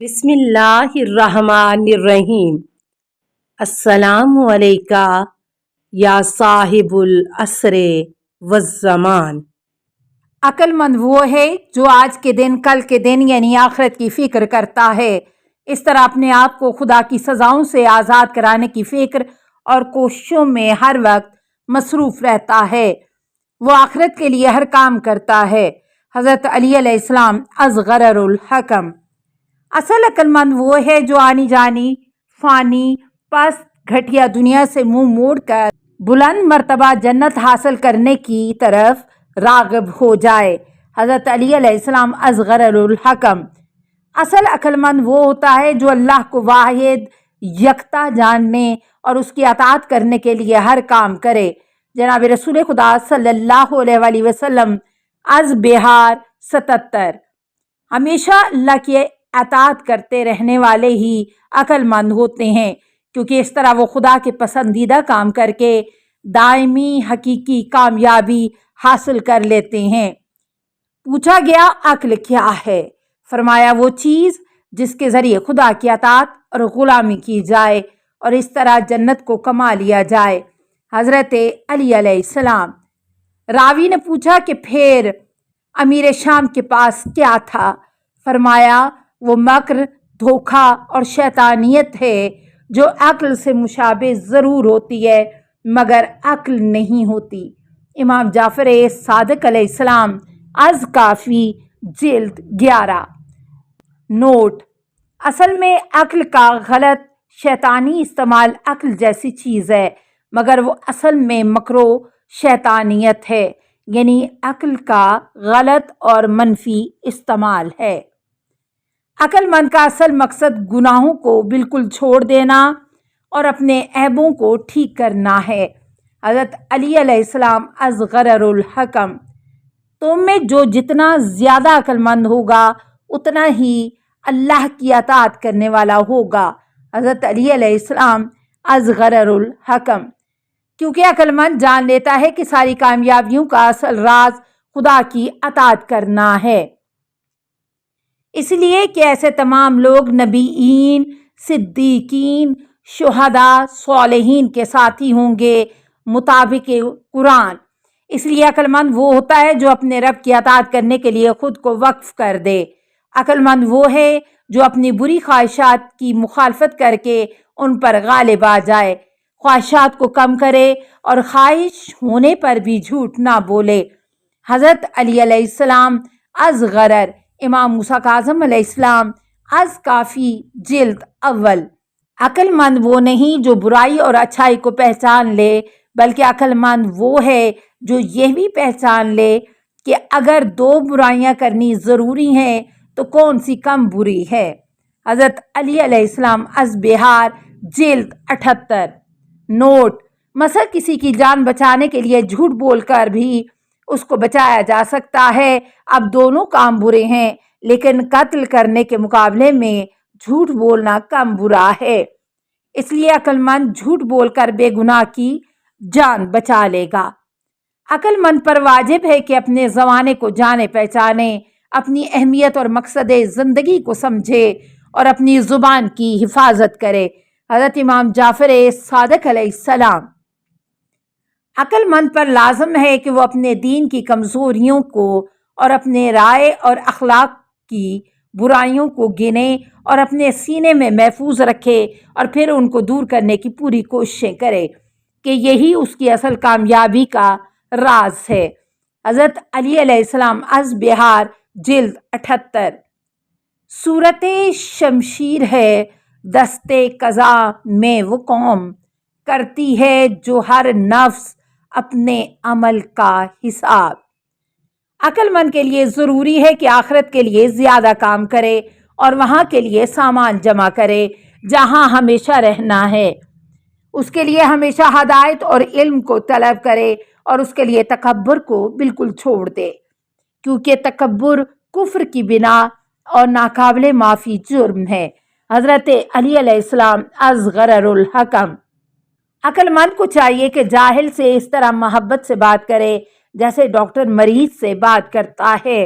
بسم اللہ الرحمن الرحیم۔ السلام علیکہ یا صاحب العصر والزمان۔ عقل مند وہ ہے جو آج کے دن، کل کے دن یعنی آخرت کی فکر کرتا ہے، اس طرح اپنے آپ کو خدا کی سزاؤں سے آزاد کرانے کی فکر اور کوششوں میں ہر وقت مصروف رہتا ہے۔ وہ آخرت کے لیے ہر کام کرتا ہے۔ حضرت علی علیہ السلام اصغر الحکم۔ اصل عقل مند وہ ہے جو آنی جانی فانی پست گھٹیا دنیا سے منہ موڑ کر بلند مرتبہ جنت حاصل کرنے کی طرف راغب ہو جائے۔ حضرت علی علیہ السلام اصغر الحکم۔ اصل عقل مند وہ ہوتا ہے جو اللہ کو واحد یکتا جاننے اور اس کی اطاعت کرنے کے لیے ہر کام کرے۔ جناب رسول خدا صلی اللہ علیہ وآلہ وسلم از بہار 77۔ ہمیشہ اللہ کی اطاعت کرتے رہنے والے ہی عقل مند ہوتے ہیں، کیونکہ اس طرح وہ خدا کے پسندیدہ کام کر کے دائمی حقیقی کامیابی حاصل کر لیتے ہیں۔ پوچھا گیا عقل کیا ہے؟ فرمایا وہ چیز جس کے ذریعے خدا کی اطاعت اور غلامی کی جائے اور اس طرح جنت کو کما لیا جائے۔ حضرت علی علیہ السلام۔ راوی نے پوچھا کہ پھر امیر شام کے پاس کیا تھا؟ فرمایا وہ مکر، دھوکہ اور شیطانیت ہے جو عقل سے مشابہ ضرور ہوتی ہے مگر عقل نہیں ہوتی۔ امام جعفر صادق علیہ السلام از کافی جلد 11۔ نوٹ: اصل میں عقل کا غلط شیطانی استعمال عقل جیسی چیز ہے، مگر وہ اصل میں مکر و شیطانیت ہے، یعنی عقل کا غلط اور منفی استعمال ہے۔ عقل مند کا اصل مقصد گناہوں کو بالکل چھوڑ دینا اور اپنے عیبوں کو ٹھیک کرنا ہے۔ حضرت علی علیہ السلام اصغر الحکم۔ تم میں جو جتنا زیادہ عقل مند ہوگا اتنا ہی اللہ کی اطاعت کرنے والا ہوگا۔ حضرت علی علیہ السلام اصغر الحکم۔ کیونکہ عقل مند جان لیتا ہے کہ ساری کامیابیوں کا اصل راز خدا کی اطاعت کرنا ہے، اس لیے کہ ایسے تمام لوگ نبیین، صدیقین، شہداء، صالحین کے ساتھی ہوں گے مطابق قرآن۔ اس لیے عقل مند وہ ہوتا ہے جو اپنے رب کی اطاعت کرنے کے لیے خود کو وقف کر دے۔ عقل مند وہ ہے جو اپنی بری خواہشات کی مخالفت کر کے ان پر غالب آ جائے، خواہشات کو کم کرے اور خواہش ہونے پر بھی جھوٹ نہ بولے۔ حضرت علی علیہ السلام اصغر۔ امام موسیٰ کاظم علیہ السلام از کافی جلد اول۔ عقل مند وہ نہیں جو برائی اور اچھائی کو پہچان لے، بلکہ عقل مند وہ ہے جو یہ بھی پہچان لے کہ اگر دو برائیاں کرنی ضروری ہیں تو کون سی کم بری ہے۔ حضرت علی علیہ السلام از بہار جلد 78۔ نوٹ: مثلا کسی کی جان بچانے کے لیے جھوٹ بول کر بھی اس کو بچایا جا سکتا ہے۔ اب دونوں کام برے ہیں، لیکن قتل کرنے کے مقابلے میں جھوٹ بولنا کم برا ہے، اس لیے عقل مند جھوٹ بول کر بے گناہ کی جان بچا لے گا۔ عقل مند پر واجب ہے کہ اپنے زمانے کو جانے پہچانے، اپنی اہمیت اور مقصد زندگی کو سمجھے اور اپنی زبان کی حفاظت کرے۔ حضرت امام جعفر صادق علیہ السلام۔ عقل مند پر لازم ہے کہ وہ اپنے دین کی کمزوریوں کو اور اپنے رائے اور اخلاق کی برائیوں کو گنے اور اپنے سینے میں محفوظ رکھے اور پھر ان کو دور کرنے کی پوری کوششیں کرے کہ یہی اس کی اصل کامیابی کا راز ہے۔ حضرت علی علیہ السلام از بہار جلد 78۔ صورت شمشیر ہے دست قضا میں وہ قوم، کرتی ہے جو ہر نفس اپنے عمل کا حساب۔ عقل مند کے لیے ضروری ہے کہ آخرت کے لیے زیادہ کام کرے اور وہاں کے لیے سامان جمع کرے جہاں ہمیشہ رہنا ہے۔ اس کے لیے ہمیشہ ہدایت اور علم کو طلب کرے اور اس کے لیے تکبر کو بالکل چھوڑ دے، کیونکہ تکبر کفر کی بنا اور ناقابل معافی جرم ہے۔ حضرت علی علیہ السلام اصغر الحکم۔ عقل مند کو چاہیے کہ جاہل سے اس طرح محبت سے بات کرے جیسے ڈاکٹر مریض سے بات کرتا ہے۔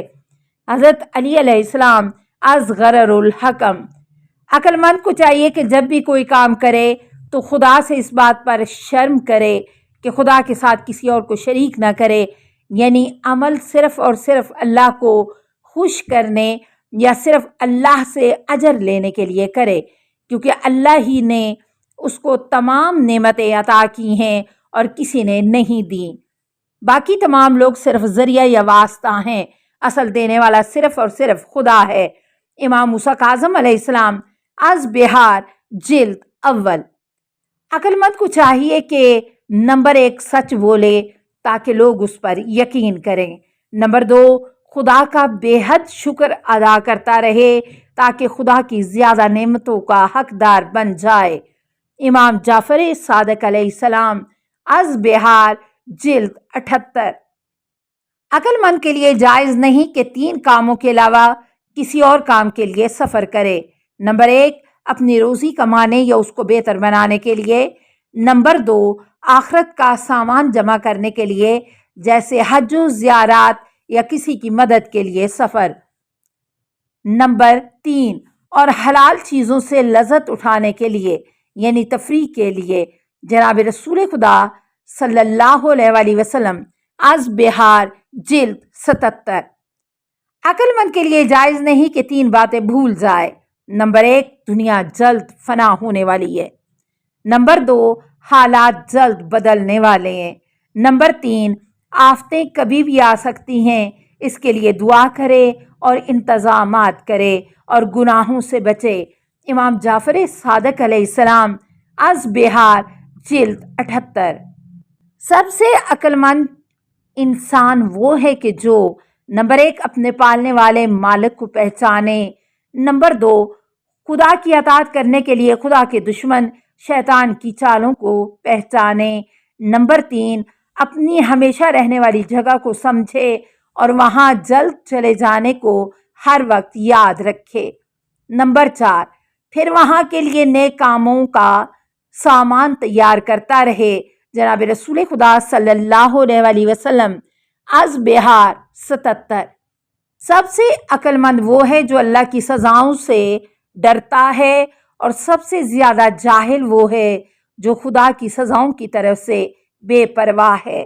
حضرت علی علیہ السلام اصغر الحکم۔ عقل مند کو چاہیے کہ جب بھی کوئی کام کرے تو خدا سے اس بات پر شرم کرے کہ خدا کے ساتھ کسی اور کو شریک نہ کرے، یعنی عمل صرف اور صرف اللہ کو خوش کرنے یا صرف اللہ سے اجر لینے کے لیے کرے، کیونکہ اللہ ہی نے اس کو تمام نعمتیں عطا کی ہیں اور کسی نے نہیں دیں۔ باقی تمام لوگ صرف ذریعہ یا واسطہ ہیں، اصل دینے والا صرف اور صرف خدا ہے۔ امام موسیٰ کاظم علیہ السلام، از بہار، جلد اول۔ عقل مند کو چاہیے کہ نمبر 1 سچ بولے تاکہ لوگ اس پر یقین کریں، نمبر 2 خدا کا بے حد شکر ادا کرتا رہے تاکہ خدا کی زیادہ نعمتوں کا حقدار بن جائے۔ امام جعفر صادق علیہ السلام، از بہار، جلد 78۔ عقل مند کے لیے جائز نہیں کہ 3 کاموں کے علاوہ کسی اور کام کے لیے سفر کرے۔ نمبر 1 اپنی روزی کمانے یا اس کو بہتر بنانے کے لیے، نمبر 2 آخرت کا سامان جمع کرنے کے لیے جیسے حج و زیارات یا کسی کی مدد کے لیے سفر، نمبر 3 اور حلال چیزوں سے لذت اٹھانے کے لیے یعنی تفریح کے لیے۔ جناب رسول خدا صلی اللہ علیہ وآلہ وسلم، از بہار، جلد 77۔ عقل مند کے لیے جائز نہیں کہ 3 باتیں بھول جائے۔ نمبر 1 دنیا جلد فنا ہونے والی ہے، نمبر 2 حالات جلد بدلنے والے ہیں، نمبر 3 آفتیں کبھی بھی آ سکتی ہیں، اس کے لیے دعا کرے اور انتظامات کرے اور گناہوں سے بچے۔ امام جعفر صادق علیہ السلام، از بہار، جلد 78۔ سب سے عقل مند انسان وہ ہے کہ جو نمبر 1 اپنے پالنے والے مالک کو پہچانے، نمبر 2 خدا کی اطاعت کرنے کے لیے خدا کے دشمن شیطان کی چالوں کو پہچانے، نمبر 3 اپنی ہمیشہ رہنے والی جگہ کو سمجھے اور وہاں جلد چلے جانے کو ہر وقت یاد رکھے، نمبر 4 پھر وہاں کے لیے نیک کاموں کا سامان تیار کرتا رہے۔ جناب رسول خدا صلی اللہ علیہ وآلہ وسلم، از بہار، 77۔ سب سے عقل مند وہ ہے جو اللہ کی سزاؤں سے ڈرتا ہے، اور سب سے زیادہ جاہل وہ ہے جو خدا کی سزاؤں کی طرف سے بے پرواہ ہے۔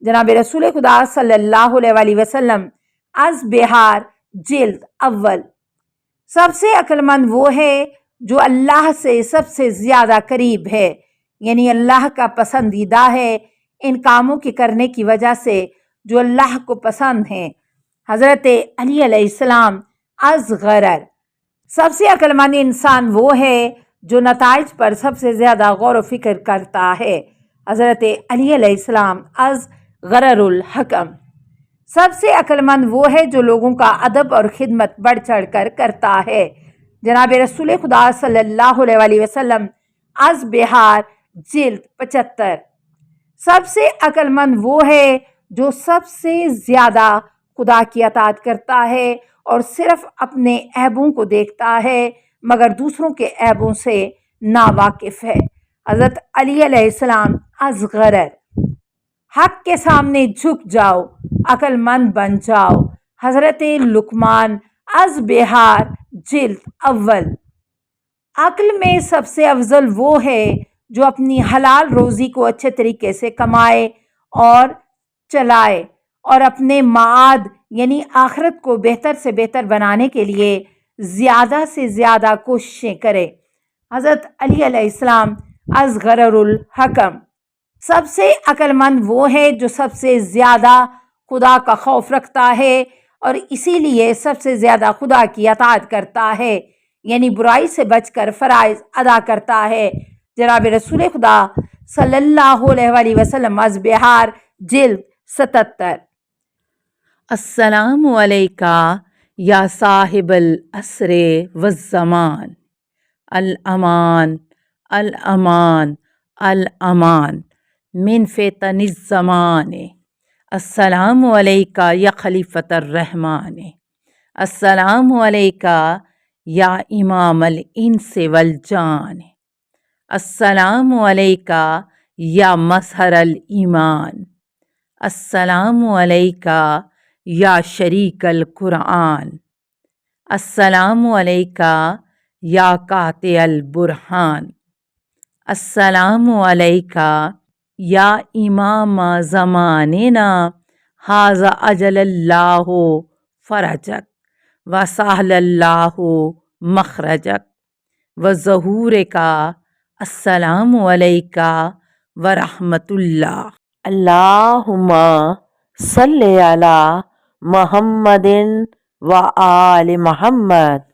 جناب رسول خدا صلی اللہ علیہ وآلہ وسلم، از بہار، جلد اول۔ سب سے عقل مند وہ ہے جو اللہ سے سب سے زیادہ قریب ہے، یعنی اللہ کا پسندیدہ ہے ان کاموں کے کرنے کی وجہ سے جو اللہ کو پسند ہیں۔ حضرت علی علیہ السلام، از غرر۔ سب سے عقل مند انسان وہ ہے جو نتائج پر سب سے زیادہ غور و فکر کرتا ہے۔ حضرت علی علیہ السلام، از غرر الحکم۔ سب سے عقل مند وہ ہے جو لوگوں کا ادب اور خدمت بڑھ چڑھ کر کرتا ہے۔ جناب رسول خدا صلی اللہ علیہ وآلہ وسلم، از بہار، جلد 75۔ سب سے عقل مند وہ ہے جو سب سے زیادہ خدا کی اطاعت کرتا ہے اور صرف اپنے عیبوں کو دیکھتا ہے مگر دوسروں کے عیبوں سے ناواقف ہے۔ حضرت علی علیہ السلام، از غرر۔ حق کے سامنے جھک جاؤ، عقل مند بن جاؤ۔ حضرت لقمان، از بہار، جلد اول۔ عقل میں سب سے افضل وہ ہے جو اپنی حلال روزی کو اچھے طریقے سے کمائے اور چلائے اور اپنے معاد یعنی آخرت کو بہتر سے بہتر بنانے کے لیے زیادہ سے زیادہ کوششیں کرے۔ حضرت علی علیہ السلام، از غرر الحکم۔ سب سے عقل مند وہ ہے جو سب سے زیادہ خدا کا خوف رکھتا ہے اور اسی لیے سب سے زیادہ خدا کی اطاعت کرتا ہے، یعنی برائی سے بچ کر فرائض ادا کرتا ہے۔ جناب رسول خدا صلی اللہ علیہ وآلہ وسلم، از بہار، جلد 77۔ السلام علیکہ یا صاحب العصر والزمان، الامان الامان الامان من فتن الزمان۔ السلام علیکہ یا خلیفۃ الرحمن، السلام علیکہ یا امام الانس والجان، السلام علیکہ یا مظہر الایمان، السلام علیکہ یا شریک القرآن، السلام علیکہ یا قاطع البرہان، السلام علیکہ یا امام زماننا، ھذا اجل اللہ فرجک وسہل اللہ مخرجک وظہورک، السلام علیکہ ورحمۃ اللہ۔ اللہم صلی علی محمد و آل محمد۔